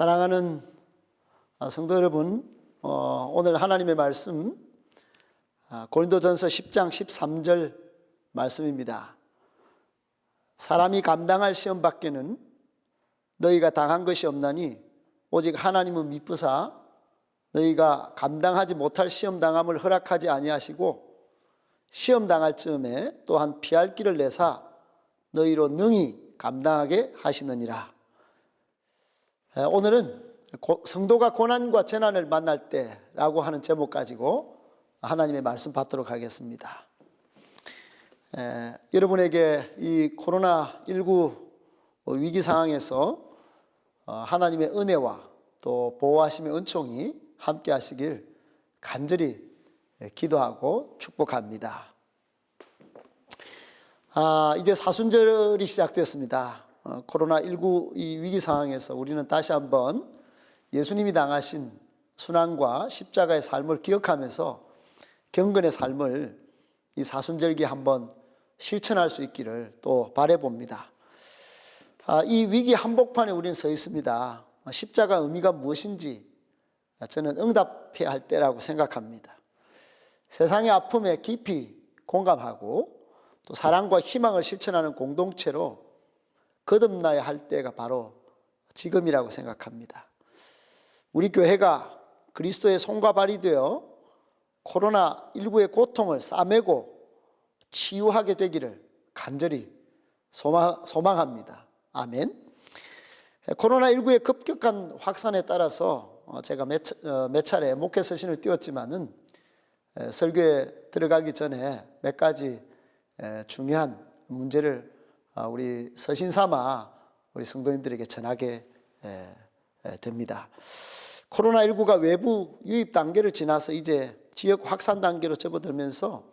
사랑하는 성도 여러분, 오늘 하나님의 말씀 고린도전서 10장 13절 말씀입니다. 사람이 감당할 시험 밖에는 너희가 당한 것이 없나니 오직 하나님은 미쁘사 너희가 감당하지 못할 시험 당함을 허락하지 아니하시고 시험 당할 즈음에 또한 피할 길을 내사 너희로 능히 감당하게 하시느니라. 오늘은 성도가 고난과 재난을 만날 때라고 하는 제목 가지고 하나님의 말씀 받도록 하겠습니다. 여러분에게 이 코로나19 위기 상황에서 하나님의 은혜와 또 보호하심의 은총이 함께 하시길 간절히 기도하고 축복합니다. 이제 사순절이 시작됐습니다. 코로나19 이 위기 상황에서 우리는 다시 한번 예수님이 당하신 순환과 십자가의 삶을 기억하면서 경건의 삶을 이 사순절기에 한번 실천할 수 있기를 또 바라봅니다. 이 위기 한복판에 우리는 서 있습니다. 십자가 의미가 무엇인지 저는 응답해야 할 때라고 생각합니다. 세상의 아픔에 깊이 공감하고 또 사랑과 희망을 실천하는 공동체로 거듭나야 할 때가 바로 지금이라고 생각합니다. 우리 교회가 그리스도의 손과 발이 되어 코로나19의 고통을 싸매고 치유하게 되기를 간절히 소망합니다. 아멘. 코로나19의 급격한 확산에 따라서 제가 몇 차례 목회 서신을 띄웠지만은 설교에 들어가기 전에 몇 가지 중요한 문제를 우리 서신 삼아 우리 성도님들에게 전하게 됩니다. 코로나19가 외부 유입 단계를 지나서 이제 지역 확산 단계로 접어들면서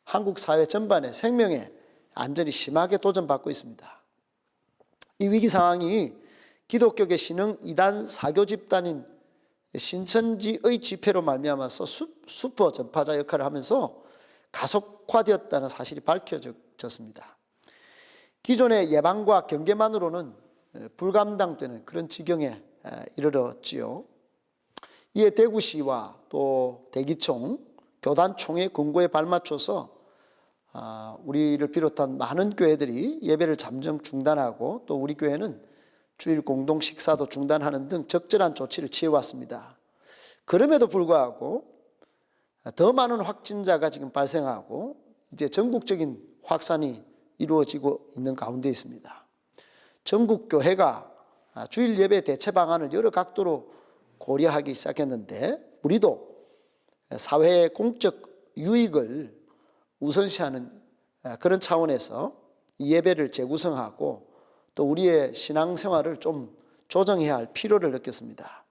한국 사회 전반에 생명의 안전이 심하게 도전받고 있습니다. 이 위기 상황이 기독교계 신흥 이단 사교 집단인 신천지의 집회로 말미암아서 슈퍼 전파자 역할을 하면서 가속화되었다는 사실이 밝혀졌습니다. 기존의 예방과 경계만으로는 불감당되는 그런 지경에 이르렀지요. 이에 대구시와 또 대기총, 교단총회 권고에 발맞춰서 우리를 비롯한 많은 교회들이 예배를 잠정 중단하고 또 우리 교회는 주일 공동 식사도 중단하는 등 적절한 조치를 취해왔습니다. 그럼에도 불구하고 더 많은 확진자가 지금 발생하고 이제 전국적인 확산이 이루어지고 있는 가운데 있습니다. 전국 교회가 주일 예배 대체 방안을 여러 각도로 고려하기 시작했는데 우리도 사회의 공적 유익을 우선시하는 그런 차원에서 이 예배를 재구성하고 또 우리의 신앙생활을 좀 조정해야 할 필요를 느꼈습니다.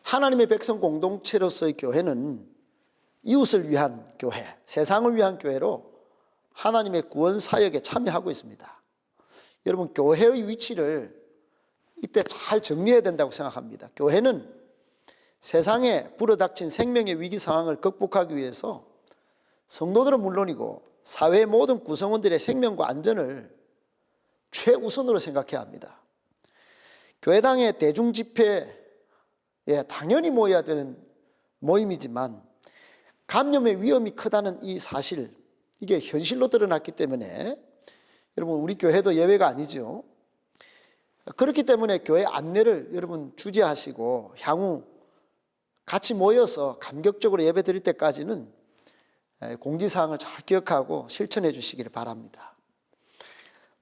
하나님의 백성 공동체로서의 교회는 이웃을 위한 교회, 세상을 위한 교회로 하나님의 구원 사역에 참여하고 있습니다. 여러분, 교회의 위치를 이때 잘 정리해야 된다고 생각합니다. 교회는 세상에 불어닥친 생명의 위기 상황을 극복하기 위해서 성도들은 물론이고 사회의 모든 구성원들의 생명과 안전을 최우선으로 생각해야 합니다. 교회당의 대중집회에 당연히 모여야 되는 모임이지만 감염의 위험이 크다는 이 사실, 이게 현실로 드러났기 때문에 여러분 우리 교회도 예외가 아니죠. 그렇기 때문에 교회 안내를 여러분 주재하시고 향후 같이 모여서 감격적으로 예배 드릴 때까지는 공지사항을 잘 기억하고 실천해 주시기를 바랍니다.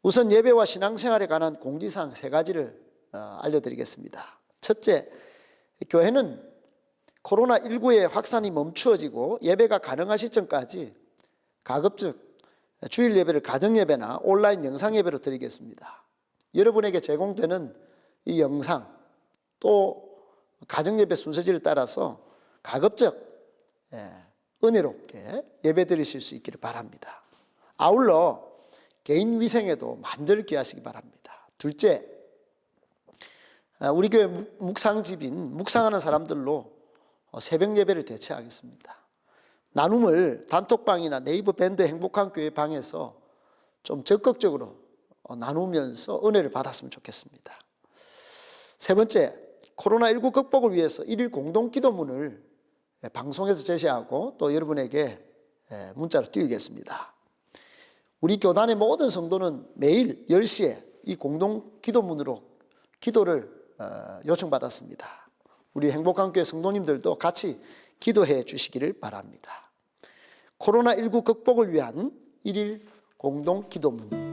우선 예배와 신앙생활에 관한 공지사항 3가지를 알려드리겠습니다. 첫째, 교회는 코로나19의 확산이 멈추어지고 예배가 가능한 시점까지 가급적 주일 예배를 가정예배나 온라인 영상예배로 드리겠습니다. 여러분에게 제공되는 이 영상 또 가정예배 순서지를 따라서 가급적 은혜롭게 예배 드리실 수 있기를 바랍니다. 아울러 개인 위생에도 만전을 기하시기 바랍니다. 둘째, 우리 교회 묵상집인 묵상하는 사람들로 새벽 예배를 대체하겠습니다. 나눔을 단톡방이나 네이버 밴드 행복한 교회 방에서 좀 적극적으로 나누면서 은혜를 받았으면 좋겠습니다. 세 번째, 코로나19 극복을 위해서 1일 공동기도문을 방송에서 제시하고 또 여러분에게 문자로 띄우겠습니다. 우리 교단의 모든 성도는 매일 10시에 이 공동기도문으로 기도를 요청받았습니다. 우리 행복한교회 성도님들도 같이 기도해 주시기를 바랍니다. 코로나19 극복을 위한 1일 공동기도문.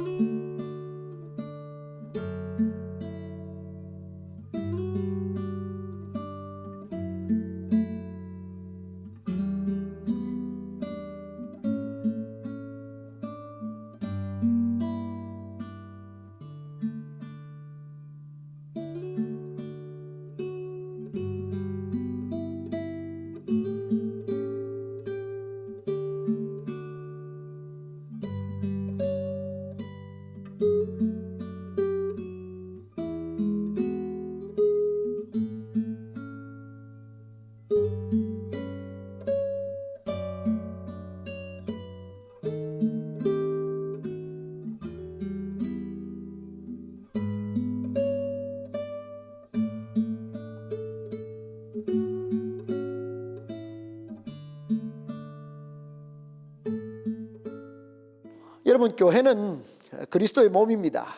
여러분, 교회는 그리스도의 몸입니다.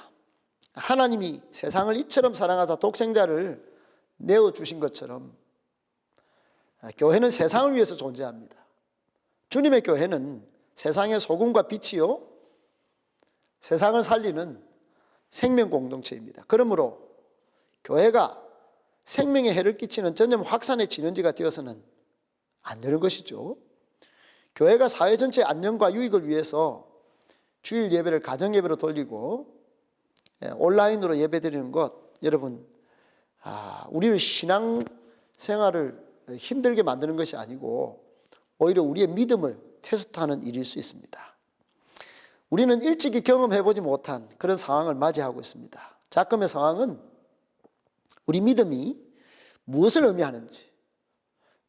하나님이 세상을 이처럼 사랑하사 독생자를 내어주신 것처럼 교회는 세상을 위해서 존재합니다. 주님의 교회는 세상의 소금과 빛이요 세상을 살리는 생명 공동체입니다. 그러므로 교회가 생명에 해를 끼치는 전염 확산의 진원지가 되어서는 안 되는 것이죠. 교회가 사회 전체의 안녕과 유익을 위해서 주일 예배를 가정 예배로 돌리고 온라인으로 예배 드리는 것, 여러분, 우리를 신앙 생활을 힘들게 만드는 것이 아니고 오히려 우리의 믿음을 테스트하는 일일 수 있습니다. 우리는 일찍이 경험해보지 못한 그런 상황을 맞이하고 있습니다. 작금의 상황은 우리 믿음이 무엇을 의미하는지,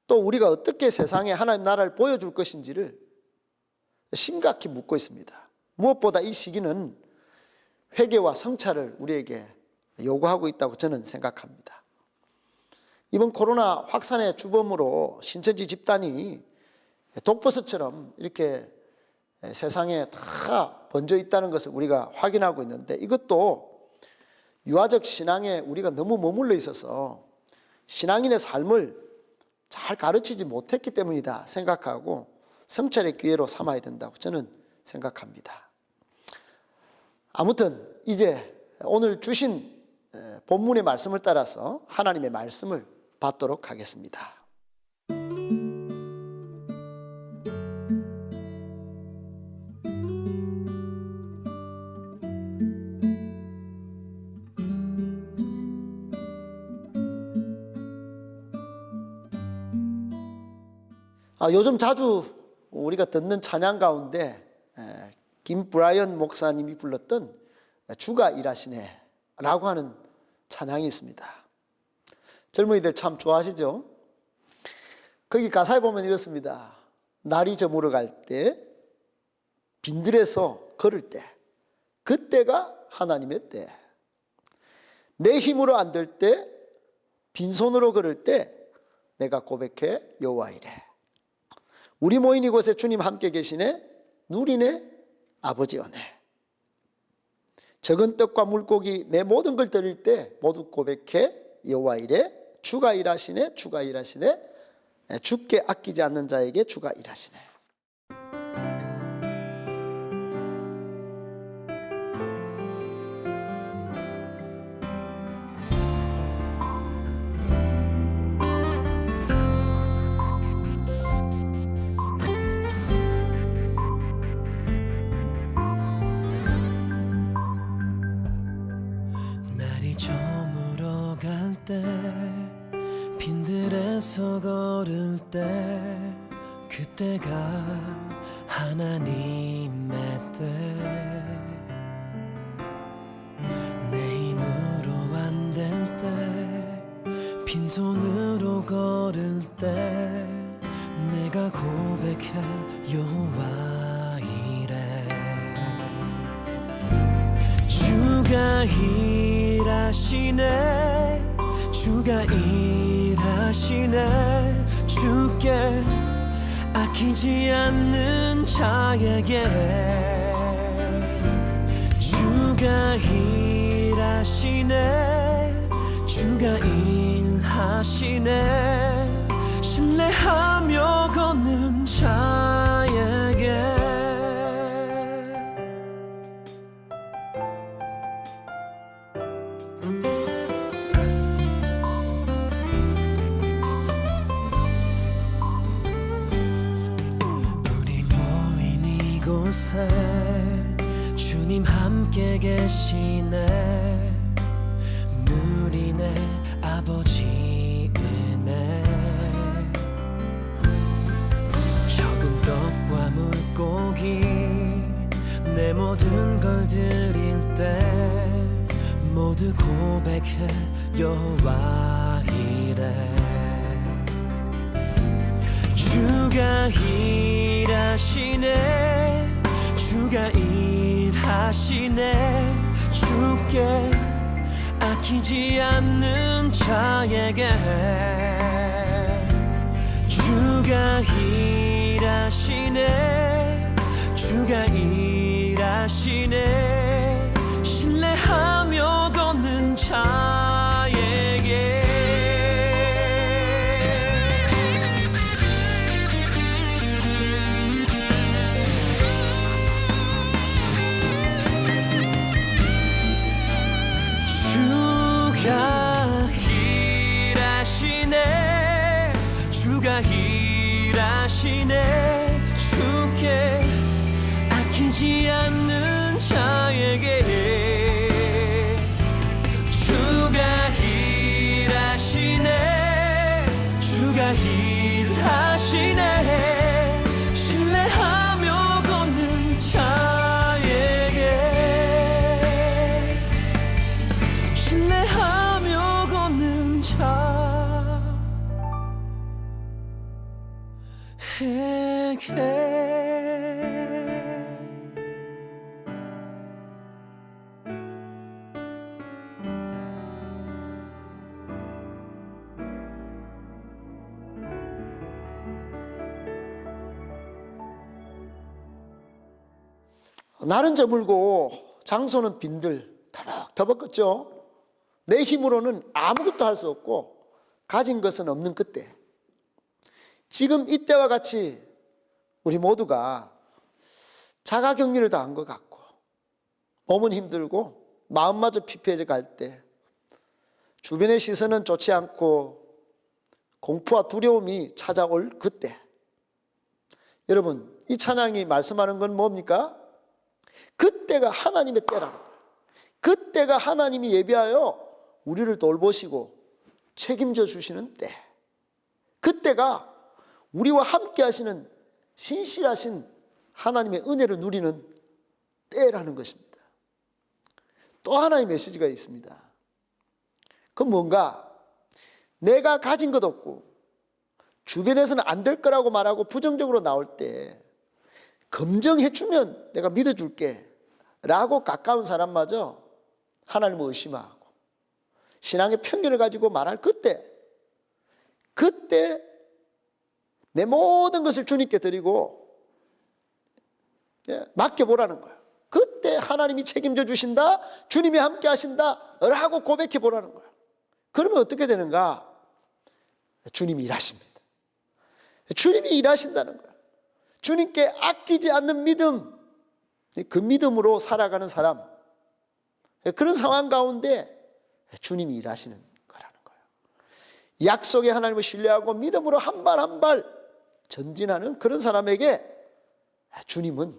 또 우리가 어떻게 세상에 하나님 나라를 보여줄 것인지를 심각히 묻고 있습니다. 무엇보다 이 시기는 회개와 성찰을 우리에게 요구하고 있다고 저는 생각합니다. 이번 코로나 확산의 주범으로 신천지 집단이 독버섯처럼 이렇게 세상에 다 번져 있다는 것을 우리가 확인하고 있는데, 이것도 유아적 신앙에 우리가 너무 머물러 있어서 신앙인의 삶을 잘 가르치지 못했기 때문이다 생각하고 성찰의 기회로 삼아야 된다고 저는 생각합니다. 아무튼 이제 오늘 주신 본문의 말씀을 따라서 하나님의 말씀을 받도록 하겠습니다. 요즘 자주 우리가 듣는 찬양 가운데 김브라이언 목사님이 불렀던 주가 일하시네 라고 하는 찬양이 있습니다. 젊은이들 참 좋아하시죠? 거기 가사에 보면 이렇습니다. 날이 저물어 갈 때, 빈들에서 걸을 때, 그때가 하나님의 때. 내 힘으로 안 될 때, 빈손으로 걸을 때 내가 고백해 여호와 이래. 우리 모인 이곳에 주님 함께 계시네, 누리네 아버지 은혜. 적은 떡과 물고기 내 모든 걸 드릴 때 모두 고백해 여호와 이래. 주가 일하시네, 주가 일하시네. 주께 아끼지 않는 자에게 주가 일하시네. 때 빈들에서 걸을 때 그때가 하나님의 때 내 힘으로 안 될 때 빈손으로 걸을 때 내가 고백해 여호와 이래 주가 일하시네 주가 일하시네. 주께 아끼지 않는 자에게 주가 일하시네. 주가 일하시네. 신뢰하며 걷는 자에게 우리 모인 이곳에 주님 함께 계시네. 누리네 아버지 은혜. 적은 떡과 물고기 내 모든 걸 드릴 때 모두 고백해 여호와 이래. 주가 일하시네. 주가 일하시네. 주께 아끼지 않는 자에게 주가 일하시네. 주가 일하시네. 신뢰하며 걷는 자에게 주가 일하시네. 주가 일하시네. 주께 아끼지 않는 자에게 주가 일하시네. 주가 일하시네. 신뢰하며 걷는 자에게 신뢰하며 걷는 자에게 날은 저물고 장소는 빈들 터벅터벅 걷죠. 내 힘으로는 아무것도 할 수 없고 가진 것은 없는 그때, 지금 이때와 같이 우리 모두가 자가격리를 당한 것 같고 몸은 힘들고 마음마저 피폐해져 갈 때, 주변의 시선은 좋지 않고 공포와 두려움이 찾아올 그때, 여러분 이 찬양이 말씀하는 건 뭡니까? 그때가 하나님의 때라는 거예요. 그때가 하나님이 예비하여 우리를 돌보시고 책임져 주시는 때, 그때가 우리와 함께 하시는 신실하신 하나님의 은혜를 누리는 때라는 것입니다. 또 하나의 메시지가 있습니다. 그건 뭔가, 내가 가진 것 없고 주변에서는 안 될 거라고 말하고 부정적으로 나올 때 검증해 주면 내가 믿어줄게 라고 가까운 사람마저 하나님을 의심하고 신앙의 편견을 가지고 말할 그때 내 모든 것을 주님께 드리고 맡겨보라는 거예요. 그때 하나님이 책임져 주신다, 주님이 함께 하신다 라고 고백해 보라는 거예요. 그러면 어떻게 되는가? 주님이 일하십니다. 주님이 일하신다는 거예요. 주님께 아끼지 않는 믿음, 그 믿음으로 살아가는 사람, 그런 상황 가운데 주님이 일하시는 거라는 거예요. 약속의 하나님을 신뢰하고 믿음으로 한 발 한 발 전진하는 그런 사람에게 주님은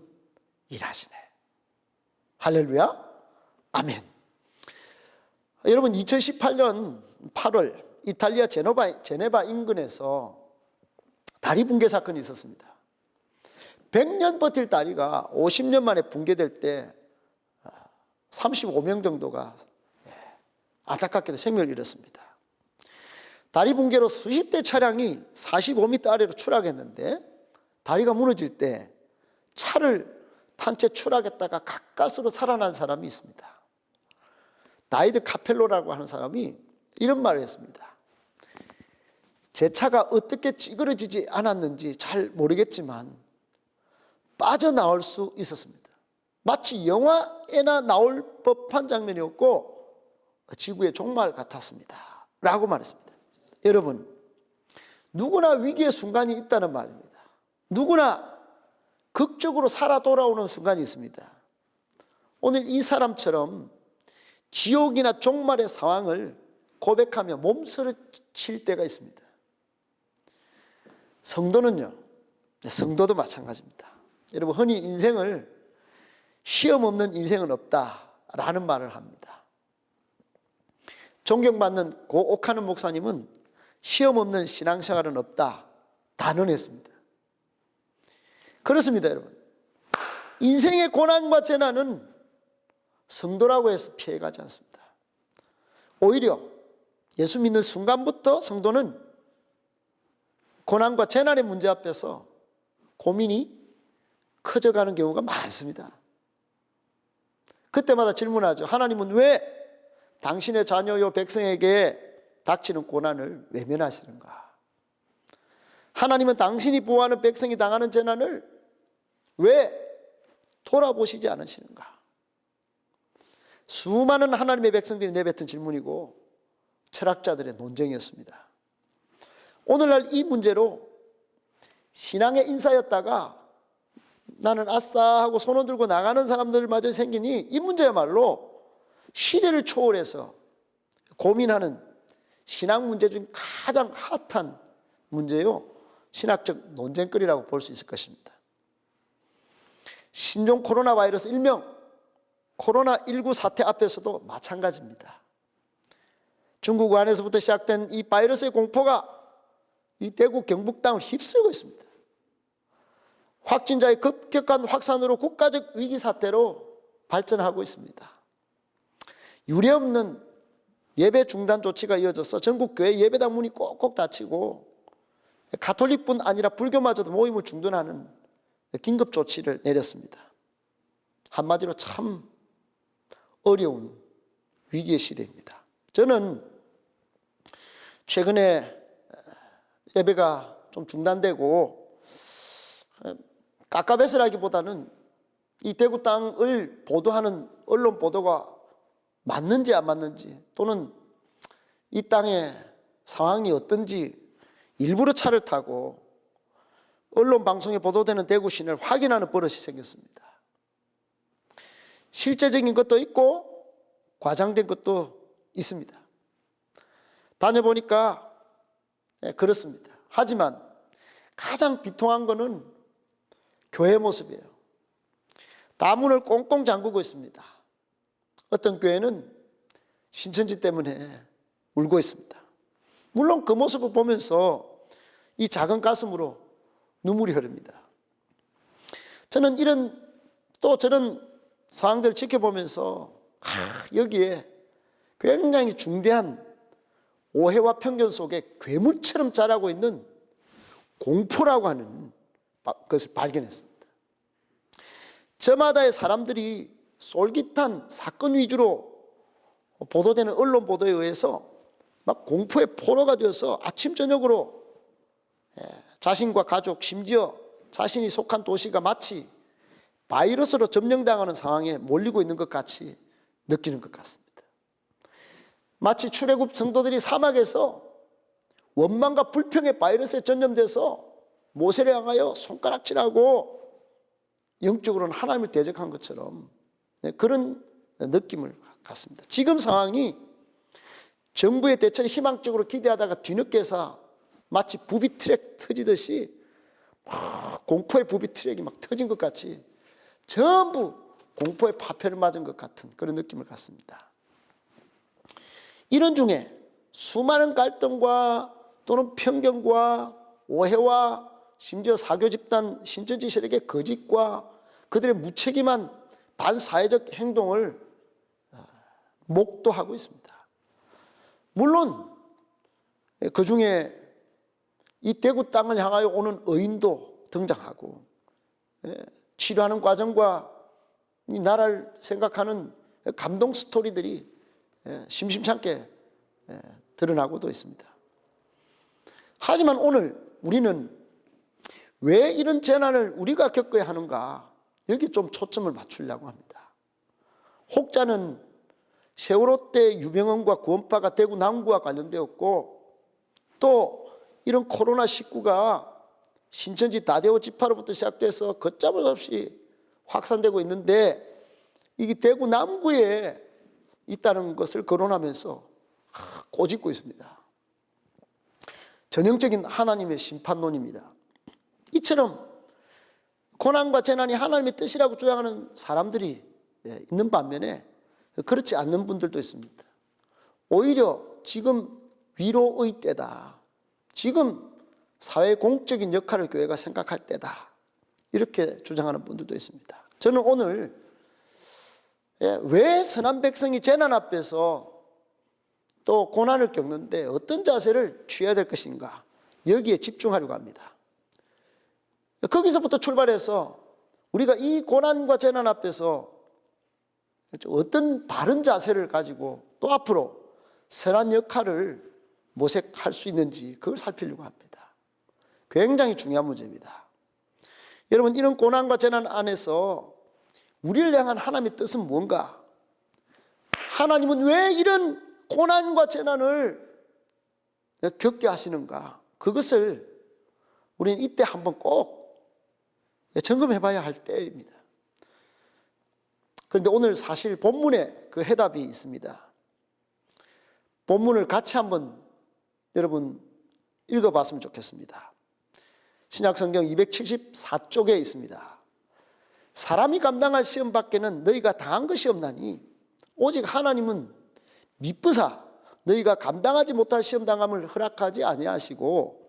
일하시네. 할렐루야, 아멘. 여러분, 2018년 8월 이탈리아 제네바 인근에서 다리 붕괴 사건이 있었습니다. 100년 버틸 다리가 50년 만에 붕괴될 때 35명 정도가 안타깝게도 생명을 잃었습니다. 다리 붕괴로 수십 대 차량이 45m 아래로 추락했는데, 다리가 무너질 때 차를 탄 채 추락했다가 가까스로 살아난 사람이 있습니다. 다이드 카펠로라고 하는 사람이 이런 말을 했습니다. 제 차가 어떻게 찌그러지지 않았는지 잘 모르겠지만 빠져나올 수 있었습니다. 마치 영화에나 나올 법한 장면이었고 지구의 종말 같았습니다 라고 말했습니다. 여러분, 누구나 위기의 순간이 있다는 말입니다. 누구나 극적으로 살아 돌아오는 순간이 있습니다. 오늘 이 사람처럼 지옥이나 종말의 상황을 고백하며 몸서리칠 때가 있습니다. 성도는요, 성도도 마찬가지입니다. 여러분, 흔히 인생을 시험 없는 인생은 없다라는 말을 합니다. 존경받는 고 옥하는 목사님은 시험 없는 신앙생활은 없다 단언했습니다. 그렇습니다, 여러분. 인생의 고난과 재난은 성도라고 해서 피해가지 않습니다. 오히려 예수 믿는 순간부터 성도는 고난과 재난의 문제 앞에서 고민이 커져가는 경우가 많습니다. 그때마다 질문하죠. 하나님은 왜 당신의 자녀요 백성에게 닥치는 고난을 외면하시는가? 하나님은 당신이 보호하는 백성이 당하는 재난을 왜 돌아보시지 않으시는가? 수많은 하나님의 백성들이 내뱉은 질문이고 철학자들의 논쟁이었습니다. 오늘날 이 문제로 신앙의 인사였다가 나는 아싸 하고 손을 들고 나가는 사람들마저 생기니 이 문제야말로 시대를 초월해서 고민하는 신앙 문제 중 가장 핫한 문제요, 신학적 논쟁거리라고 볼 수 있을 것입니다. 신종 코로나 바이러스 일명 코로나19 사태 앞에서도 마찬가지입니다. 중국 우한에서부터 시작된 이 바이러스의 공포가 이 대구 경북 땅을 휩쓸고 있습니다. 확진자의 급격한 확산으로 국가적 위기 사태로 발전하고 있습니다. 유례없는 예배 중단 조치가 이어져서 전국 교회 예배당 문이 꼭꼭 닫히고 가톨릭뿐 아니라 불교마저도 모임을 중단하는 긴급 조치를 내렸습니다. 한마디로 참 어려운 위기의 시대입니다. 저는 최근에 예배가 좀 중단되고 깝깝해서라기보다는 이 대구 땅을 보도하는 언론 보도가 맞는지 안 맞는지, 또는 이 땅의 상황이 어떤지 일부러 차를 타고 언론 방송에 보도되는 대구 시내를 확인하는 버릇이 생겼습니다. 실제적인 것도 있고 과장된 것도 있습니다. 다녀보니까 그렇습니다. 하지만 가장 비통한 것은 교회 모습이에요. 다문을 꽁꽁 잠그고 있습니다. 어떤 교회는 신천지 때문에 울고 있습니다. 물론 그 모습을 보면서 이 작은 가슴으로 눈물이 흐릅니다. 저는 이런 또 저런 상황들을 지켜보면서 여기에 굉장히 중대한 오해와 편견 속에 괴물처럼 자라고 있는 공포라고 하는 것을 발견했습니다. 저마다의 사람들이 솔깃한 사건 위주로 보도되는 언론 보도에 의해서 막 공포의 포로가 되어서 아침 저녁으로 자신과 가족, 심지어 자신이 속한 도시가 마치 바이러스로 점령당하는 상황에 몰리고 있는 것 같이 느끼는 것 같습니다. 마치 출애굽 성도들이 사막에서 원망과 불평의 바이러스에 전염돼서 모세를 향하여 손가락질하고 영적으로는 하나님을 대적한 것처럼 그런 느낌을 갖습니다. 지금 상황이 정부의 대처를 희망적으로 기대하다가 뒤늦게서 마치 부비 트랙 터지듯이 공포의 부비 트랙이 막 터진 것 같이 전부 공포의 파편을 맞은 것 같은 그런 느낌을 갖습니다. 이런 중에 수많은 갈등과 또는 편견과 오해와 심지어 사교 집단 신천지 세력의 거짓과 그들의 무책임한 반사회적 행동을 목도하고 있습니다. 물론 그 중에 이 대구 땅을 향하여 오는 의인도 등장하고 치료하는 과정과 이 나라를 생각하는 감동 스토리들이 심심찮게 드러나고도 있습니다. 하지만 오늘 우리는 왜 이런 재난을 우리가 겪어야 하는가, 여기 좀 초점을 맞추려고 합니다. 혹자는 세월호 때 유병헌과 구원파가 대구 남구와 관련되었고, 또 이런 코로나19가 신천지 다대오 지파로부터 시작돼서 걷잡을 수 없이 확산되고 있는데, 이게 대구 남구에 있다는 것을 거론하면서 꼬집고 있습니다. 전형적인 하나님의 심판론입니다. 이처럼 고난과 재난이 하나님의 뜻이라고 주장하는 사람들이 있는 반면에 그렇지 않는 분들도 있습니다. 오히려 지금 위로의 때다, 지금 사회 공적인 역할을 교회가 생각할 때다, 이렇게 주장하는 분들도 있습니다. 저는 오늘 왜 선한 백성이 재난 앞에서 또 고난을 겪는데 어떤 자세를 취해야 될 것인가, 여기에 집중하려고 합니다. 거기서부터 출발해서 우리가 이 고난과 재난 앞에서 어떤 바른 자세를 가지고 또 앞으로 선한 역할을 모색할 수 있는지 그걸 살피려고 합니다. 굉장히 중요한 문제입니다. 여러분, 이런 고난과 재난 안에서 우리를 향한 하나님의 뜻은 뭔가? 하나님은 왜 이런 고난과 재난을 겪게 하시는가? 그것을 우리는 이때 한번 꼭 점검해 봐야 할 때입니다. 그런데 오늘 사실 본문에 그 해답이 있습니다. 본문을 같이 한번 여러분 읽어봤으면 좋겠습니다. 신약성경 274쪽에 있습니다. 사람이 감당할 시험 밖에는 너희가 당한 것이 없나니 오직 하나님은 미쁘사 너희가 감당하지 못할 시험 당함을 허락하지 아니하시고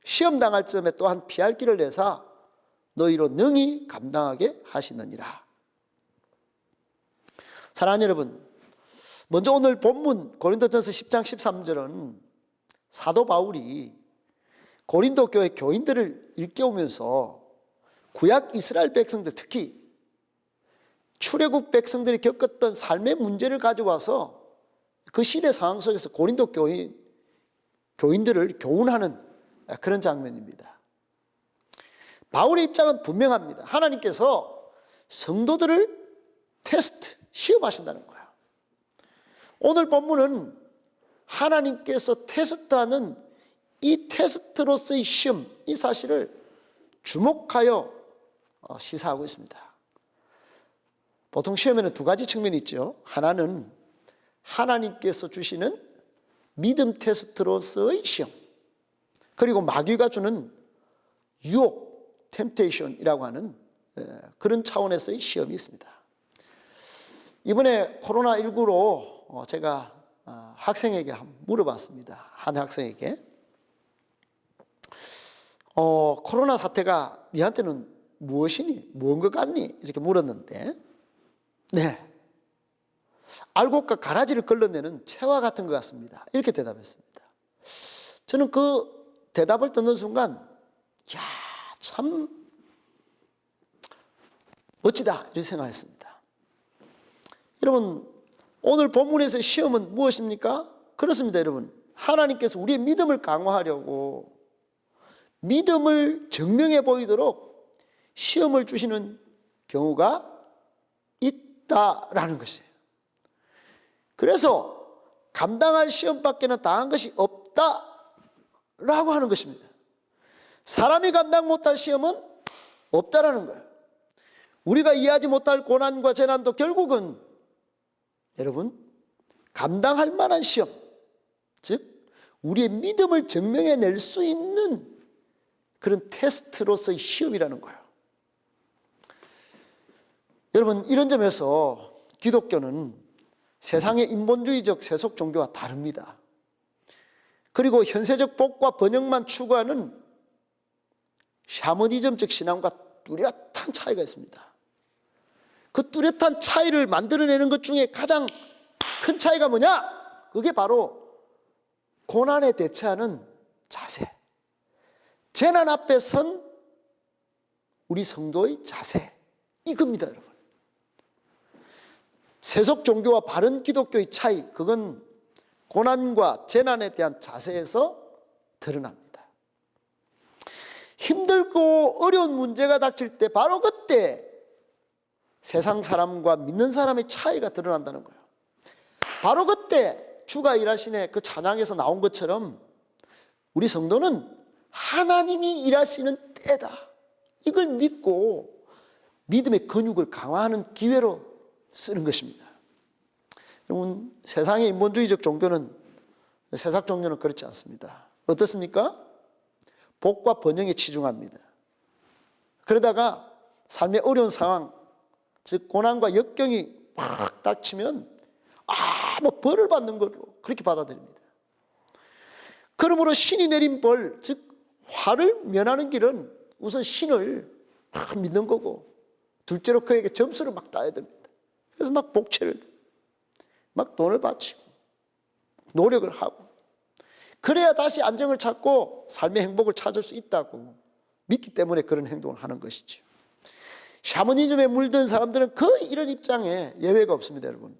시험 당할 점에 또한 피할 길을 내사 너희로 능히 감당하게 하시느니라. 사랑하는 여러분, 먼저 오늘 본문 고린도전서 10장 13절은 사도 바울이 고린도 교회 교인들을 일깨우면서 구약 이스라엘 백성들, 특히 출애굽 백성들이 겪었던 삶의 문제를 가져와서 그 시대 상황 속에서 고린도 교인들을 교훈하는 그런 장면입니다. 바울의 입장은 분명합니다. 하나님께서 성도들을 테스트, 시험하신다는 거예요. 오늘 본문은 하나님께서 테스트하는 이 테스트로서의 시험, 이 사실을 주목하여 시사하고 있습니다. 보통 시험에는 두 가지 측면이 있죠. 하나는 하나님께서 주시는 믿음 테스트로서의 시험, 그리고 마귀가 주는 유혹, 템테이션이라고 하는 그런 차원에서의 시험이 있습니다. 이번에 코로나19로 제가 학생에게 물어봤습니다. 한 학생에게 코로나 사태가 니한테는 무엇이니? 무언 것 같니? 이렇게 물었는데, 네, 알곡과 가라지를 걸러내는 채와 같은 것 같습니다, 이렇게 대답했습니다. 저는 그 대답을 듣는 순간, 야, 참 멋지다, 이렇게 생각했습니다. 여러분, 오늘 본문에서의 시험은 무엇입니까? 그렇습니다. 여러분, 하나님께서 우리의 믿음을 강화하려고 믿음을 증명해 보이도록 시험을 주시는 경우가 있다라는 것이에요. 그래서 감당할 시험 밖에는 당한 것이 없다라고 하는 것입니다. 사람이 감당 못할 시험은 없다라는 거예요. 우리가 이해하지 못할 고난과 재난도 결국은 여러분 감당할 만한 시험, 즉 우리의 믿음을 증명해낼 수 있는 그런 테스트로서의 시험이라는 거예요. 여러분, 이런 점에서 기독교는 세상의 인본주의적 세속 종교와 다릅니다. 그리고 현세적 복과 번영만 추구하는 샤머니즘적 신앙과 뚜렷한 차이가 있습니다. 그 뚜렷한 차이를 만들어내는 것 중에 가장 큰 차이가 뭐냐? 그게 바로 고난에 대처하는 자세, 재난 앞에 선 우리 성도의 자세, 이겁니다. 여러분, 세속 종교와 바른 기독교의 차이, 그건 고난과 재난에 대한 자세에서 드러납니다. 힘들고 어려운 문제가 닥칠 때 바로 그때 세상 사람과 믿는 사람의 차이가 드러난다는 거예요. 바로 그때 주가 일하시네 그 찬양에서 나온 것처럼 우리 성도는 하나님이 일하시는 때다, 이걸 믿고 믿음의 근육을 강화하는 기회로 쓰는 것입니다. 여러분, 세상의 인본주의적 종교는, 세상 종교는 그렇지 않습니다. 어떻습니까? 복과 번영에 치중합니다. 그러다가 삶의 어려운 상황, 즉 고난과 역경이 막 닥치면 뭐 벌을 받는 걸로 그렇게 받아들입니다. 그러므로 신이 내린 벌, 즉 화를 면하는 길은 우선 신을 막 믿는 거고, 둘째로 그에게 점수를 막 따야 됩니다. 그래서 막 복채를, 막 돈을 바치고 노력을 하고, 그래야 다시 안정을 찾고 삶의 행복을 찾을 수 있다고 믿기 때문에 그런 행동을 하는 것이죠. 샤머니즘에 물든 사람들은 거의 이런 입장에 예외가 없습니다. 여러분,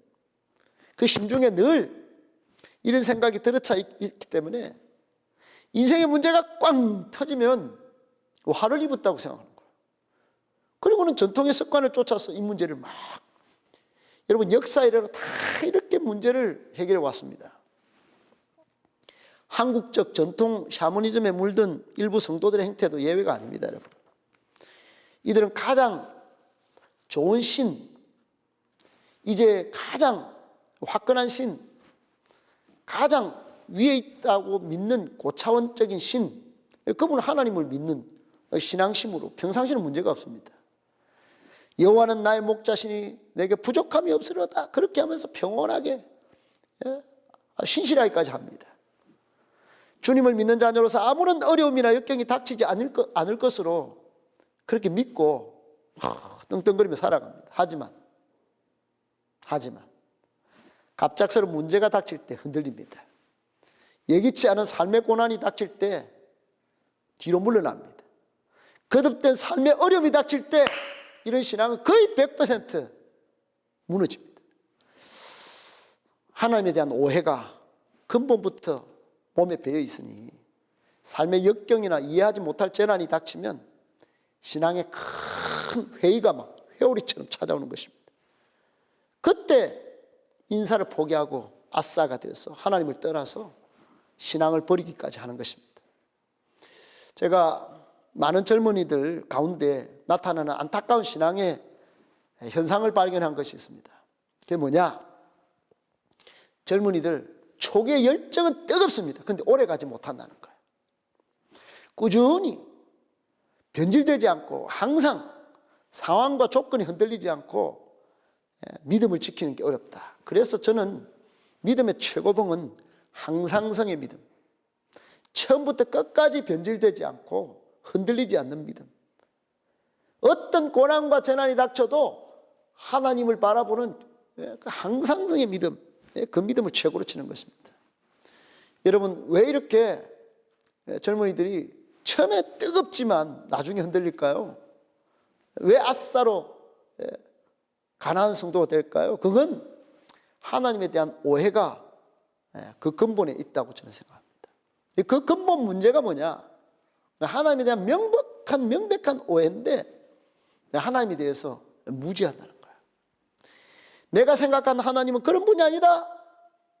그 심중에 늘 이런 생각이 들어차 있기 때문에 인생의 문제가 꽝 터지면 화를 입었다고 생각하는 거예요. 그리고는 전통의 습관을 쫓아서 이 문제를 막, 여러분 역사 이래로 다 이렇게 문제를 해결해 왔습니다. 한국적 전통 샤머니즘에 물든 일부 성도들의 행태도 예외가 아닙니다. 여러분, 이들은 가장 좋은 신, 이제 가장 화끈한 신, 가장 위에 있다고 믿는 고차원적인 신, 그분은 하나님을 믿는 신앙심으로 평상시는 문제가 없습니다. 여호와는 나의 목자시니 내게 부족함이 없으려다, 그렇게 하면서 평온하게 신실하기까지 합니다. 주님을 믿는 자녀로서 아무런 어려움이나 역경이 닥치지 않을 것으로 그렇게 믿고 떵떵거리며 살아갑니다. 하지만 갑작스러운 문제가 닥칠 때 흔들립니다. 예기치 않은 삶의 고난이 닥칠 때 뒤로 물러납니다. 거듭된 삶의 어려움이 닥칠 때 이런 신앙은 거의 100% 무너집니다. 하나님에 대한 오해가 근본부터 몸에 배어 있으니 삶의 역경이나 이해하지 못할 재난이 닥치면 신앙의 큰 회의가 막 회오리처럼 찾아오는 것입니다. 그때 인사를 포기하고 아싸가 되어서 하나님을 떠나서 신앙을 버리기까지 하는 것입니다. 제가 많은 젊은이들 가운데 나타나는 안타까운 신앙의 현상을 발견한 것이 있습니다. 그게 뭐냐? 젊은이들 초기의 열정은 뜨겁습니다. 그런데 오래 가지 못한다는 거예요. 꾸준히 변질되지 않고 항상 상황과 조건이 흔들리지 않고 믿음을 지키는 게 어렵다. 그래서 저는 믿음의 최고봉은 항상성의 믿음, 처음부터 끝까지 변질되지 않고 흔들리지 않는 믿음, 어떤 고난과 재난이 닥쳐도 하나님을 바라보는 그 항상성의 믿음, 그 믿음을 최고로 치는 것입니다. 여러분, 왜 이렇게 젊은이들이 처음에는 뜨겁지만 나중에 흔들릴까요? 왜 아싸로 가난한 성도가 될까요? 그건 하나님에 대한 오해가 그 근본에 있다고 저는 생각합니다. 그 근본 문제가 뭐냐? 하나님에 대한 명백한 오해인데 하나님에 대해서 무지한다는 거야. 내가 생각하는 하나님은 그런 분이 아니다.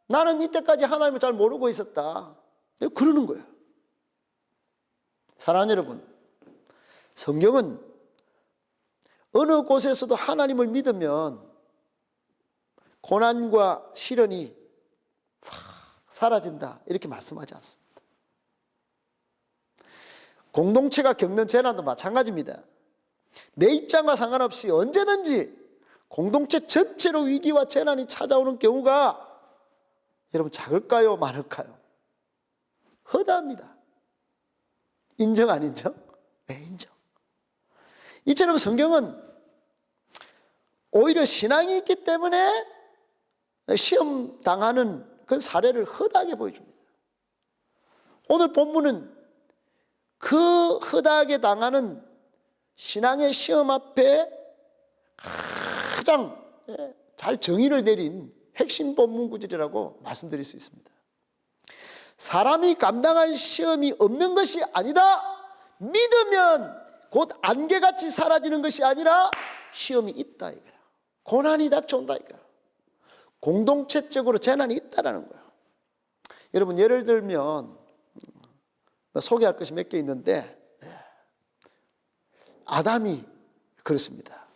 나는 이때까지 하나님을 잘 모르고 있었다. 그러는 거예요. 사랑하는 여러분, 성경은 어느 곳에서도 하나님을 믿으면 고난과 시련이 사라진다 이렇게 말씀하지 않습니다. 공동체가 겪는 재난도 마찬가지입니다. 내 입장과 상관없이 언제든지 공동체 전체로 위기와 재난이 찾아오는 경우가 여러분 작을까요? 많을까요? 허다합니다. 인정 안 인정? 네, 인정. 이처럼 성경은 오히려 신앙이 있기 때문에 시험 당하는 그 사례를 허다하게 보여줍니다. 오늘 본문은 그 허다하게 당하는 신앙의 시험 앞에 가장 잘 정의를 내린 핵심 본문 구절이라고 말씀드릴 수 있습니다. 사람이 감당할 시험이 없는 것이 아니다. 믿으면 곧 안개같이 사라지는 것이 아니라 시험이 있다 이거야. 고난이 닥쳐온다 이거야. 공동체적으로 재난이 있다라는 거야. 여러분 예를 들면 소개할 것이 몇 개 있는데 아담이 그렇습니다.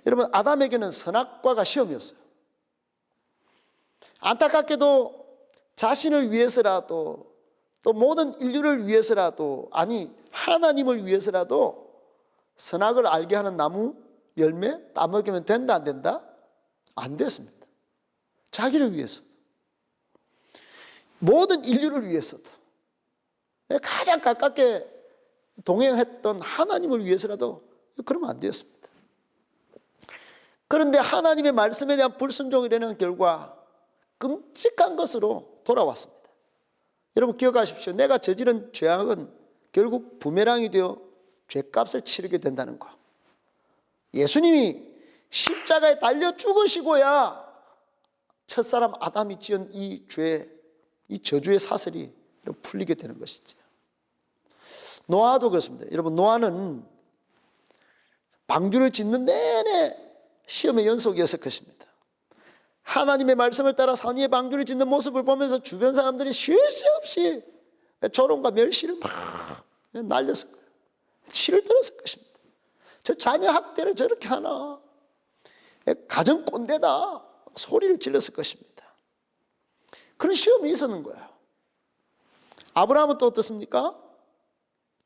여러분 아담에게는 선악과가 시험이었어요. 안타깝게도 자신을 위해서라도 또 모든 인류를 위해서라도 아니 하나님을 위해서라도 선악을 알게 하는 나무 열매 따먹으면 된다 안 된다? 안 됐습니다. 자기를 위해서도 모든 인류를 위해서도 가장 가깝게 동행했던 하나님을 위해서라도 그러면 안 되었습니다. 그런데 하나님의 말씀에 대한 불순종이라는 결과 끔찍한 것으로 돌아왔습니다. 여러분 기억하십시오. 내가 저지른 죄악은 결국 부메랑이 되어 죄값을 치르게 된다는 거. 예수님이 십자가에 달려 죽으시고야 첫사람 아담이 지은 이 죄, 이 저주의 사슬이 풀리게 되는 것이죠. 노아도 그렇습니다. 여러분 노아는 방주를 짓는 내내 시험의 연속이었을 것입니다. 하나님의 말씀을 따라 산 위에 방주를 짓는 모습을 보면서 주변 사람들이 쉴 새 없이 조롱과 멸시를 막 날렸을 거예요. 치를 들었을 것입니다. 저 자녀 학대를 저렇게 하나, 가정 꼰대다 소리를 질렀을 것입니다. 그런 시험이 있었는 거예요. 아브라함은 또 어떻습니까?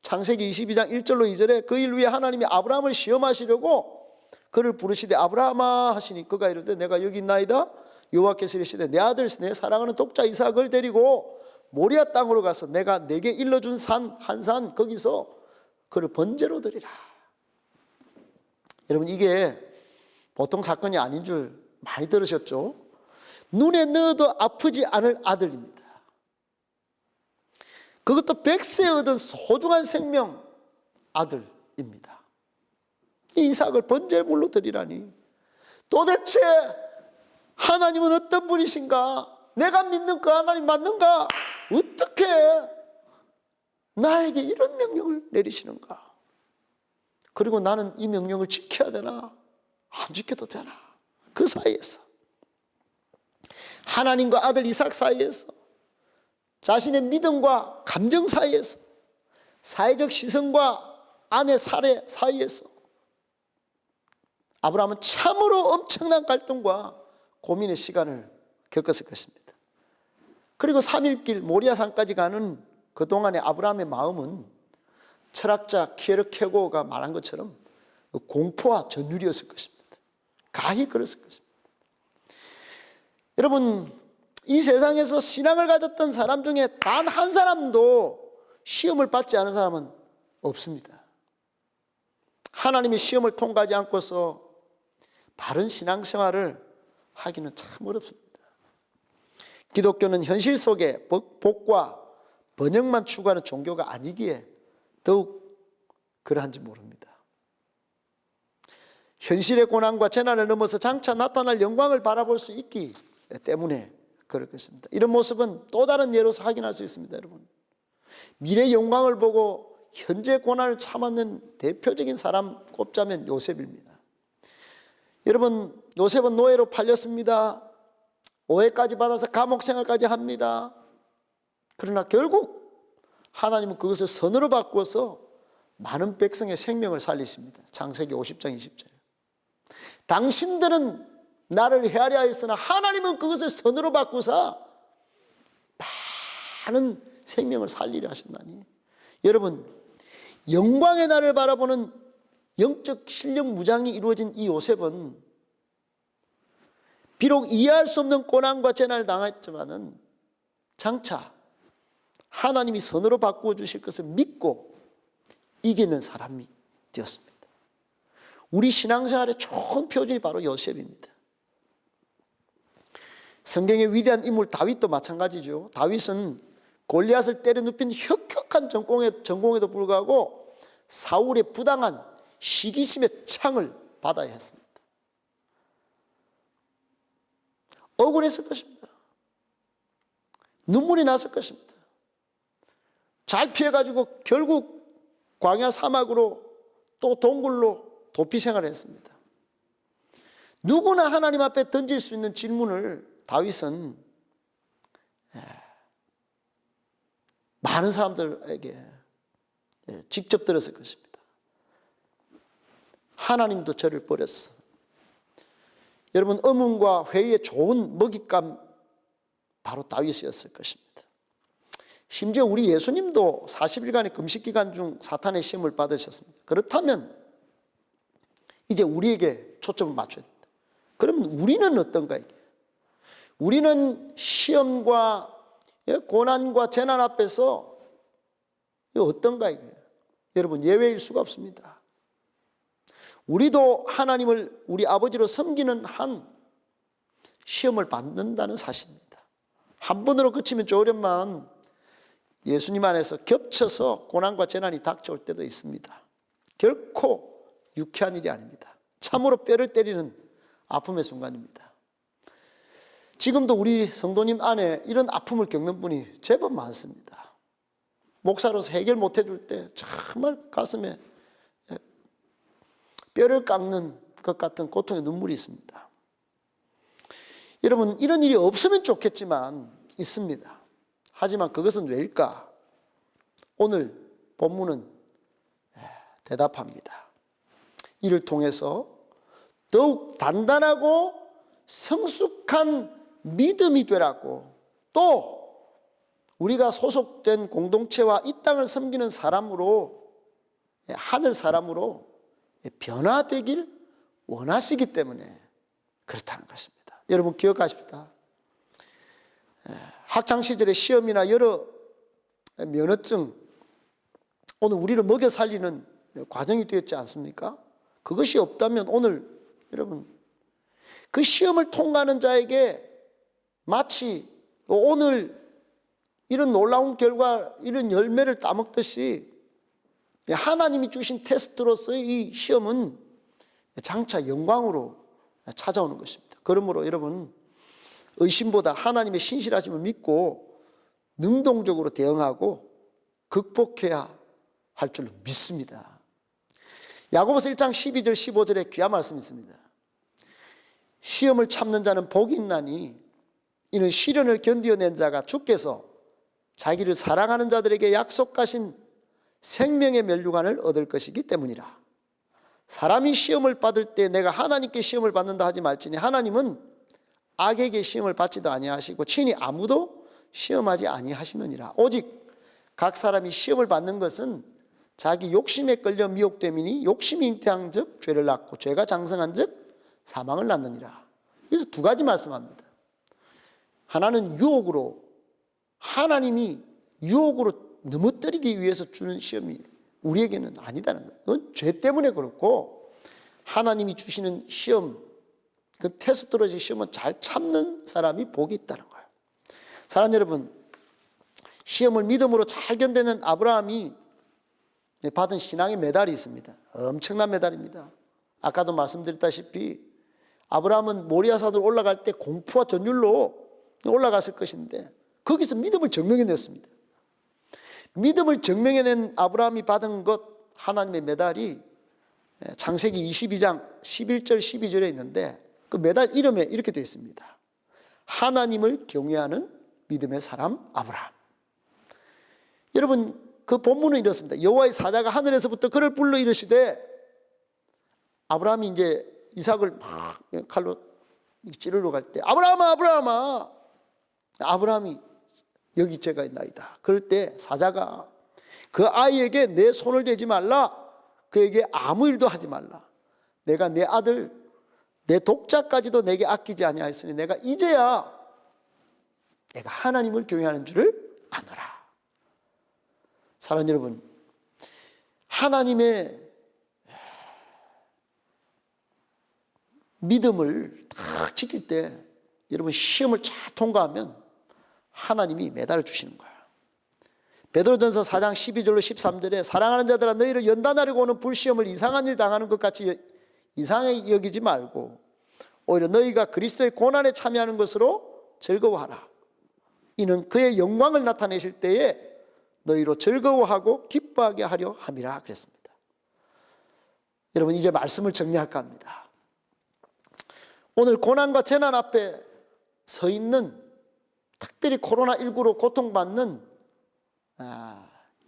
창세기 22장 1절로 2절에 그 일 위에 하나님이 아브라함을 시험하시려고 그를 부르시되 아브라함아 하시니 그가 이르되 내가 여기 있나이다. 여호와께서 이르시되 내 아들 내 사랑하는 독자 이삭을 데리고 모리아 땅으로 가서 내가 내게 일러준 산 한 산 거기서 그를 번제로 드리라. 여러분 이게 보통 사건이 아닌 줄 많이 들으셨죠? 눈에 넣어도 아프지 않을 아들입니다. 그것도 100세 얻은 소중한 생명 아들입니다. 이 이삭을 번제물로 드리라니. 도대체 하나님은 어떤 분이신가? 내가 믿는 그 하나님 맞는가? 어떻게 나에게 이런 명령을 내리시는가? 그리고 나는 이 명령을 지켜야 되나? 안 지켜도 되나? 그 사이에서 하나님과 아들 이삭 사이에서 자신의 믿음과 감정 사이에서 사회적 시선과 아내 살해 사이에서 아브라함은 참으로 엄청난 갈등과 고민의 시간을 겪었을 것입니다. 그리고 3일길 모리아산까지 가는 그동안의 아브라함의 마음은 철학자 키에르케고가 말한 것처럼 공포와 전율이었을 것입니다. 가히 그랬을 것입니다. 여러분 이 세상에서 신앙을 가졌던 사람 중에 단 한 사람도 시험을 받지 않은 사람은 없습니다. 하나님의 시험을 통과하지 않고서 바른 신앙생활을 하기는 참 어렵습니다. 기독교는 현실 속에 복과 번영만 추구하는 종교가 아니기에 더욱 그러한지 모릅니다. 현실의 고난과 재난을 넘어서 장차 나타날 영광을 바라볼 수 있기 때문에 그렇겠습니다. 이런 모습은 또 다른 예로서 확인할 수 있습니다. 여러분 미래의 영광을 보고 현재 고난을 참았는 대표적인 사람 꼽자면 요셉입니다. 여러분 요셉은 노예로 팔렸습니다. 오해까지 받아서 감옥 생활까지 합니다. 그러나 결국 하나님은 그것을 선으로 바꾸어서 많은 백성의 생명을 살리십니다. 창세기 50장 20절. 당신들은 나를 헤아려 하였으나 하나님은 그것을 선으로 바꾸사 많은 생명을 살리려 하신다니. 여러분 영광의 날을 바라보는 영적 실력 무장이 이루어진 이 요셉은 비록 이해할 수 없는 고난과 재난을 당했지만은 장차 하나님이 선으로 바꾸어 주실 것을 믿고 이기는 사람이 되었습니다. 우리 신앙생활의 좋은 표준이 바로 요셉입니다. 성경의 위대한 인물 다윗도 마찬가지죠. 다윗은 골리앗을 때려 눕힌 혁혁한 전공에도 불구하고 사울의 부당한 시기심의 창을 받아야 했습니다. 억울했을 것입니다. 눈물이 났을 것입니다. 잘 피해가지고 결국 광야 사막으로 또 동굴로 도피 생활을 했습니다. 누구나 하나님 앞에 던질 수 있는 질문을 다윗은 많은 사람들에게 직접 들었을 것입니다. 하나님도 저를 버렸어. 여러분, 의문과 회의의 좋은 먹잇감 바로 다윗이었을 것입니다. 심지어 우리 예수님도 40일간의 금식기간 중 사탄의 시험을 받으셨습니다. 그렇다면 이제 우리에게 초점을 맞춰야 됩니다. 그러면 우리는 어떤가 이게? 우리는 시험과 고난과 재난 앞에서 어떤가 이게? 여러분, 예외일 수가 없습니다. 우리도 하나님을 우리 아버지로 섬기는 한 시험을 받는다는 사실입니다. 한 번으로 그치면 좋으련만 예수님 안에서 겹쳐서 고난과 재난이 닥쳐올 때도 있습니다. 결코 유쾌한 일이 아닙니다. 참으로 뼈를 때리는 아픔의 순간입니다. 지금도 우리 성도님 안에 이런 아픔을 겪는 분이 제법 많습니다. 목사로서 해결 못 해줄 때 정말 가슴에 뼈를 깎는 것 같은 고통의 눈물이 있습니다. 여러분, 이런 일이 없으면 좋겠지만 있습니다. 하지만 그것은 왜일까? 오늘 본문은 대답합니다. 이를 통해서 더욱 단단하고 성숙한 믿음이 되라고, 또 우리가 소속된 공동체와 이 땅을 섬기는 사람으로, 하늘 사람으로 변화되길 원하시기 때문에 그렇다는 것입니다. 여러분 기억하십시다. 학창시절의 시험이나 여러 면허증, 오늘 우리를 먹여 살리는 과정이 되었지 않습니까? 그것이 없다면 오늘 여러분 그 시험을 통과하는 자에게 마치 오늘 이런 놀라운 결과, 이런 열매를 따먹듯이 하나님이 주신 테스트로서의 이 시험은 장차 영광으로 찾아오는 것입니다. 그러므로 여러분, 의심보다 하나님의 신실하심을 믿고 능동적으로 대응하고 극복해야 할 줄로 믿습니다. 야고보서 1장 12절 15절에 귀한 말씀이 있습니다. 시험을 참는 자는 복이 있나니 이는 시련을 견디어낸 자가 주께서 자기를 사랑하는 자들에게 약속하신 생명의 면류관을 얻을 것이기 때문이라. 사람이 시험을 받을 때 내가 하나님께 시험을 받는다 하지 말지니 하나님은 악에게 시험을 받지도 아니하시고 친히 아무도 시험하지 아니하시느니라. 오직 각 사람이 시험을 받는 것은 자기 욕심에 끌려 미혹됨이니 욕심이 잉태한 즉 죄를 낳고 죄가 장성한 즉 사망을 낳느니라. 그래서 두 가지 말씀합니다. 하나는 유혹으로, 하나님이 유혹으로 넘어뜨리기 위해서 주는 시험이 우리에게는 아니다는 거예요. 그건 죄 때문에 그렇고, 하나님이 주시는 시험, 그 테스트로지 시험은 잘 참는 사람이 복이 있다는 거예요. 사랑하는 여러분, 시험을 믿음으로 잘 견디는 아브라함이 받은 신앙의 메달이 있습니다. 엄청난 메달입니다. 아까도 말씀드렸다시피 아브라함은 모리아산으로 올라갈 때 공포와 전율로 올라갔을 것인데 거기서 믿음을 증명해냈습니다. 믿음을 증명해낸 아브라함이 받은 것, 하나님의 메달이 창세기 22장 11절 12절에 있는데 그 메달 이름에 이렇게 되어 있습니다. 하나님을 경외하는 믿음의 사람 아브라함. 여러분, 그 본문은 이렇습니다. 여호와의 사자가 하늘에서부터 그를 불러 이르시되, 아브라함이 이제 이삭을 막 칼로 찌르러 갈 때 아브라함아 아브라함아, 아브라함이 여기 제가 있나이다. 그럴 때 사자가 그 아이에게 내 손을 대지 말라, 그에게 아무 일도 하지 말라. 내가 내 아들 내 독자까지도 내게 아끼지 아니하였으니 내가 이제야 내가 하나님을 경외하는 줄을 아노라. 사랑하는 여러분, 하나님의 믿음을 딱 지킬 때 여러분 시험을 잘 통과하면 하나님이 메달을 주시는 거예요. 베드로전서 4장 12절로 13절에 사랑하는 자들아 너희를 연단하려고 오는 불시험을 이상한 일 당하는 것 같이 이상하게 여기지 말고 오히려 너희가 그리스도의 고난에 참여하는 것으로 즐거워하라. 이는 그의 영광을 나타내실 때에 너희로 즐거워하고 기뻐하게 하려 함이라 그랬습니다. 여러분, 이제 말씀을 정리할까 합니다. 오늘 고난과 재난 앞에 서 있는, 특별히 코로나19로 고통받는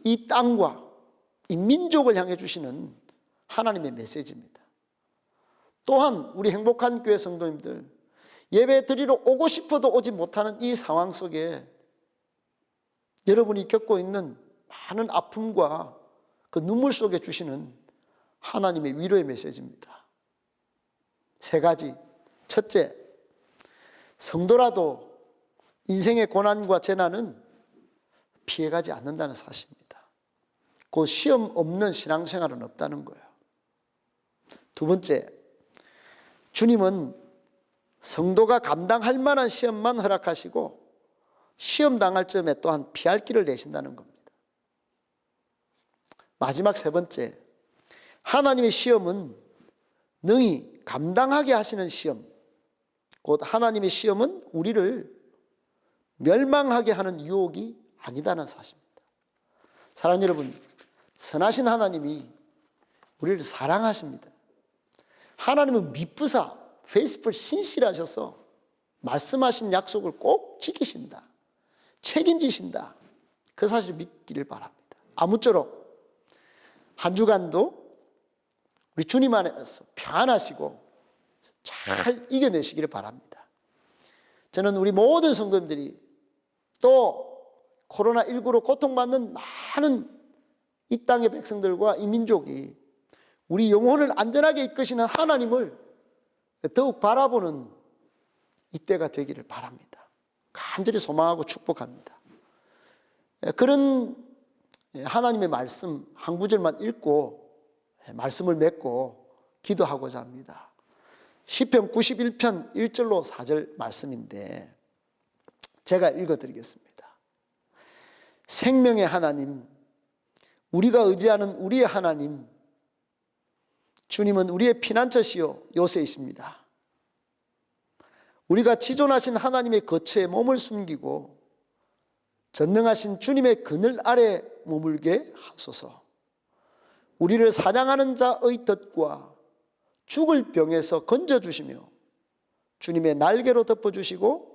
이 땅과 이 민족을 향해 주시는 하나님의 메시지입니다. 또한 우리 행복한 교회 성도님들, 예배 드리러 오고 싶어도 오지 못하는 이 상황 속에 여러분이 겪고 있는 많은 아픔과 그 눈물 속에 주시는 하나님의 위로의 메시지입니다. 세 가지. 첫째, 성도라도 인생의 고난과 재난은 피해가지 않는다는 사실입니다. 그 시험 없는 신앙생활은 없다는 거예요. 두 번째, 주님은 성도가 감당할 만한 시험만 허락하시고 시험 당할 점에 또한 피할 길을 내신다는 겁니다. 마지막 세 번째, 하나님의 시험은 능히 감당하게 하시는 시험, 곧 하나님의 시험은 우리를 멸망하게 하는 유혹이 아니다는 사실입니다. 사랑하는 여러분, 선하신 하나님이 우리를 사랑하십니다. 하나님은 미쁘사 페이스풀 신실하셔서 말씀하신 약속을 꼭 지키신다, 책임지신다, 그 사실을 믿기를 바랍니다. 아무쪼록 한 주간도 우리 주님 안에서 평안하시고 잘 이겨내시기를 바랍니다. 저는 우리 모든 성도님들이 또 코로나19로 고통받는 많은 이 땅의 백성들과 이 민족이 우리 영혼을 안전하게 이끄시는 하나님을 더욱 바라보는 이때가 되기를 바랍니다. 간절히 소망하고 축복합니다. 그런 하나님의 말씀 한 구절만 읽고 말씀을 맺고 기도하고자 합니다. 시편 91편 1절로 4절 말씀인데 제가 읽어드리겠습니다. 생명의 하나님, 우리가 의지하는 우리의 하나님, 주님은 우리의 피난처시요 요새이십니다. 우리가 지존하신 하나님의 거처에 몸을 숨기고 전능하신 주님의 그늘 아래 머물게 하소서. 우리를 사냥하는 자의 덫과 죽을 병에서 건져주시며 주님의 날개로 덮어주시고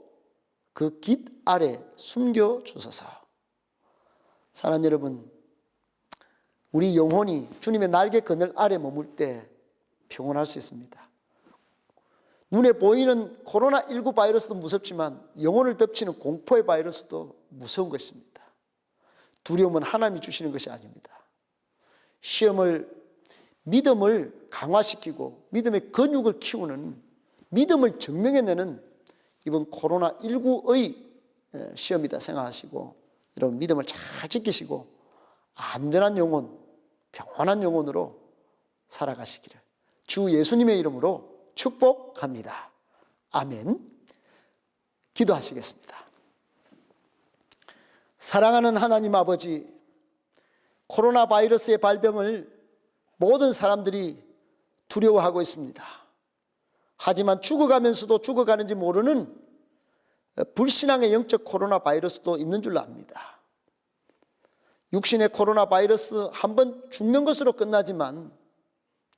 그 깃 아래 숨겨주소서. 사랑하는 여러분, 우리 영혼이 주님의 날개 그늘 아래 머물 때 평온할 수 있습니다. 눈에 보이는 코로나19 바이러스도 무섭지만 영혼을 덮치는 공포의 바이러스도 무서운 것입니다. 두려움은 하나님이 주시는 것이 아닙니다. 시험을, 믿음을 강화시키고 믿음의 근육을 키우는, 믿음을 증명해내는 이번 코로나19의 시험이다 생각하시고 여러분 믿음을 잘 지키시고 안전한 영혼, 평안한 영혼으로 살아가시기를 주 예수님의 이름으로 축복합니다. 아멘. 기도하시겠습니다. 사랑하는 하나님 아버지, 코로나 바이러스의 발병을 모든 사람들이 두려워하고 있습니다. 하지만 죽어가면서도 죽어가는지 모르는 불신앙의 영적 코로나 바이러스도 있는 줄로 압니다. 육신의 코로나 바이러스 한 번 죽는 것으로 끝나지만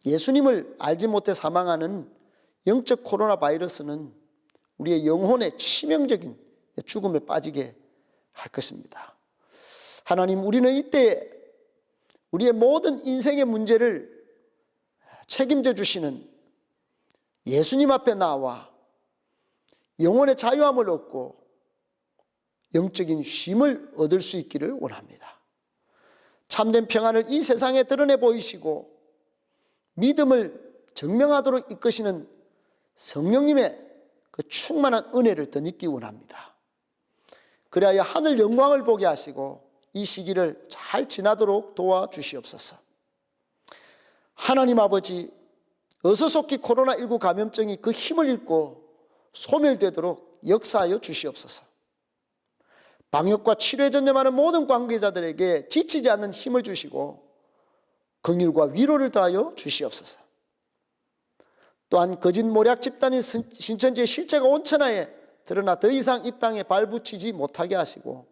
예수님을 알지 못해 사망하는 영적 코로나 바이러스는 우리의 영혼의 치명적인 죽음에 빠지게 할 것입니다. 하나님, 우리는 이때 우리의 모든 인생의 문제를 책임져 주시는 예수님 앞에 나와 영혼의 자유함을 얻고 영적인 쉼을 얻을 수 있기를 원합니다. 참된 평안을 이 세상에 드러내 보이시고 믿음을 증명하도록 이끄시는 성령님의 그 충만한 은혜를 더 잊기 원합니다. 그리하여 하늘 영광을 보게 하시고 이 시기를 잘 지나도록 도와주시옵소서. 하나님 아버지, 어서속히 코로나19 감염증이 그 힘을 잃고 소멸되도록 역사하여 주시옵소서. 방역과 치료에 전념하는 모든 관계자들에게 지치지 않는 힘을 주시고 긍휼과 위로를 더하여 주시옵소서. 또한 거짓 모략 집단인 신천지의 실체가 온천하에 드러나 더 이상 이 땅에 발붙이지 못하게 하시고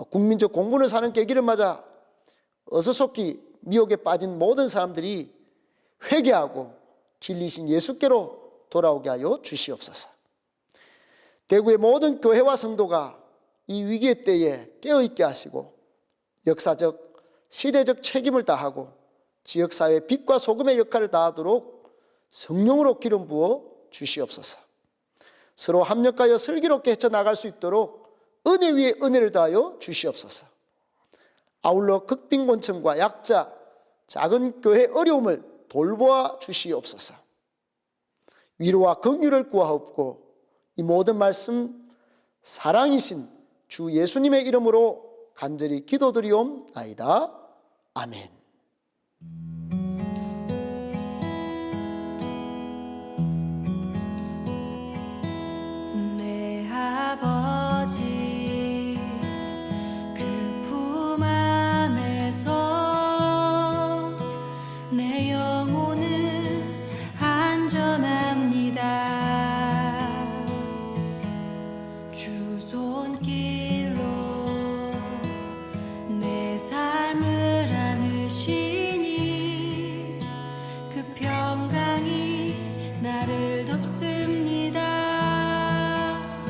국민적 공분을 사는 계기를 맞아 어서속히 미혹에 빠진 모든 사람들이 회개하고 진리신 예수께로 돌아오게 하여 주시옵소서. 대구의 모든 교회와 성도가 이 위기의 때에 깨어있게 하시고 역사적, 시대적 책임을 다하고 지역사회의 빛과 소금의 역할을 다하도록 성령으로 기름 부어 주시옵소서. 서로 합력하여 슬기롭게 헤쳐나갈 수 있도록 은혜 위에 은혜를 더하여 주시옵소서. 아울러 극빈곤층과 약자, 작은 교회의 어려움을 돌보아 주시옵소서. 위로와 긍휼을 구하옵고 이 모든 말씀 사랑이신 주 예수님의 이름으로 간절히 기도드리옵나이다. 아멘. 내 아버지 그 품 안에서 내 영혼은 안전합니다. 주 손길로 내 삶을 안으시니 그 평강이 나를 덮습니다.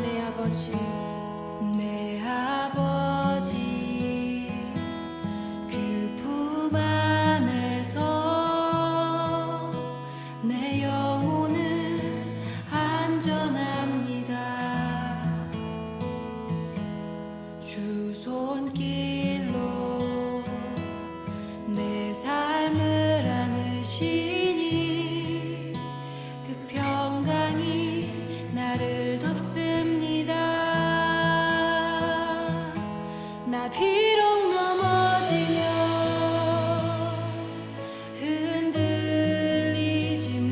내 아버지 그 품 안에서 내 영혼은 안전합니다. 주 손길로 내 삶을 안으시니 그 평강이 나를 덮습니다. 나 비록 넘어지며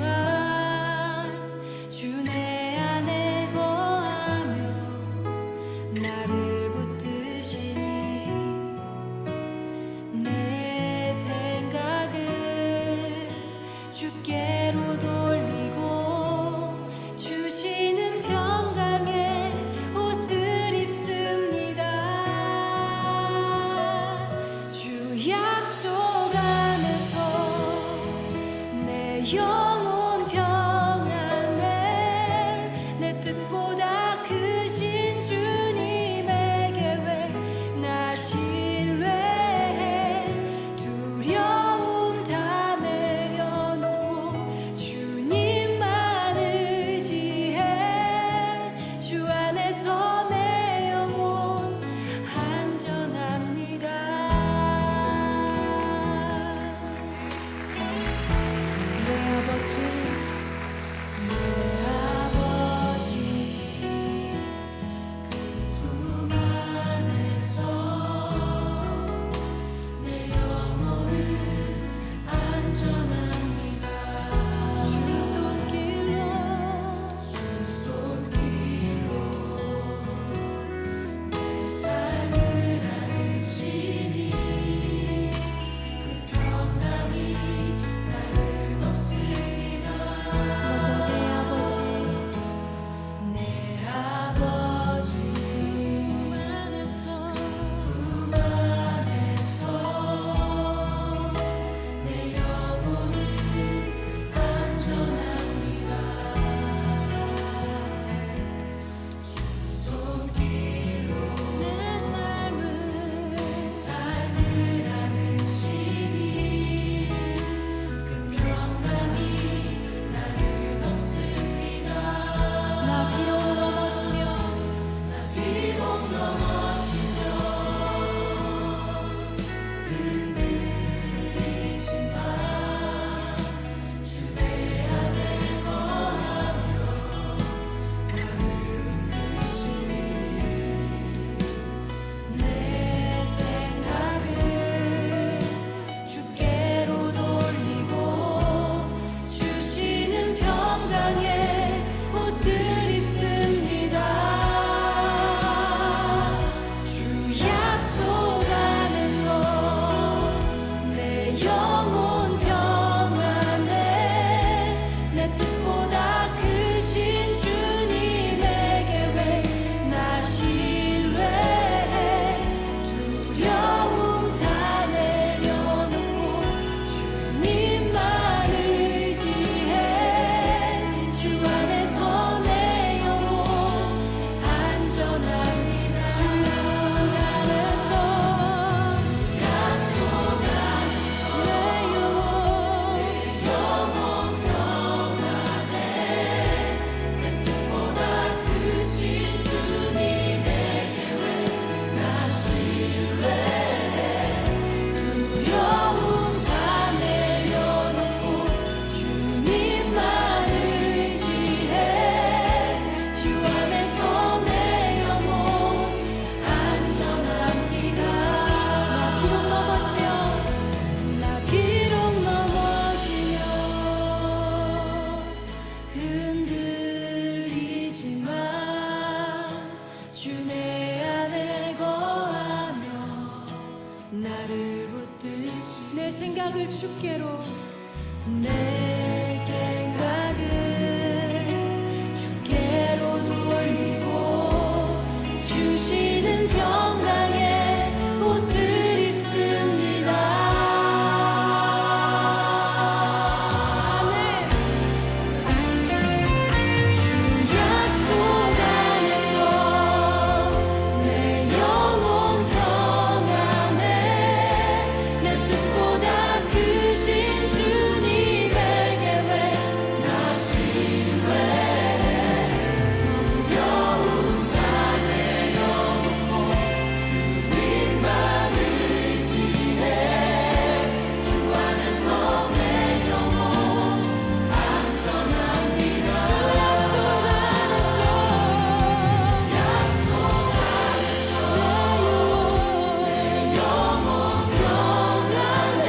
흔들리지만 주 내 안에 거하며 나를 붙드시니 내 생각을 주께로 돌리고 주시는 평강의 옷을 입습니다. 나를 붙드시 내 생각을 주께로 내 생각을 주께로 돌리고 주시는 평강의 옷을 입습니다. 아멘. 주 약속 안에서 내 영혼 평안해 내 뜻보다 크신 주님의 계획 나 신뢰해 두려움 다 내려놓고 주님만 의지해 주 안에서 내 영혼 안전합니다. 주 약속 안에서 내 영혼 평안해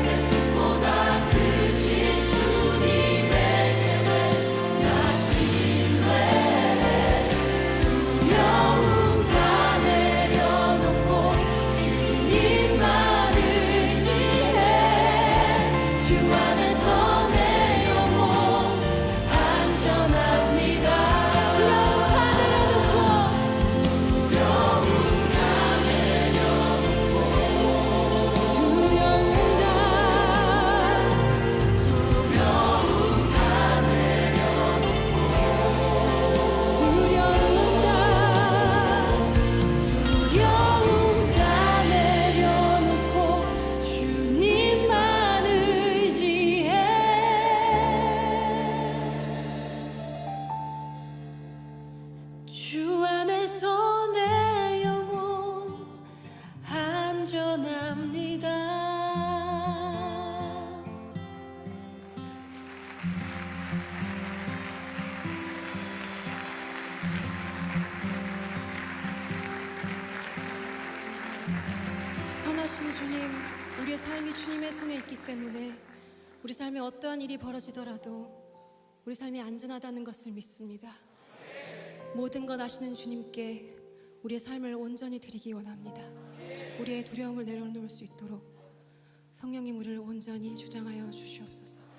내 뜻보다 크신 주님의 계획 나 신뢰해 두려움 다 내려놓고 주님만 의지해 주 안에서 내 영혼 안전합니다. 두려움 다 내려놓고 두려움 다 내려놓고 주님만 의지해 주 안에서 내 영혼 안전합니다. 선하신 주님, 우리의 삶이 주님의 손에 있기 때문에 우리 삶에 어떠한 일이 벌어지더라도 우리 삶이 안전하다는 것을 믿습니다. 모든 것 아시는 주님께 우리의 삶을 온전히 드리기 원합니다. 우리의 두려움을 내려놓을 수 있도록 성령님 우리를 온전히 주장하여 주시옵소서.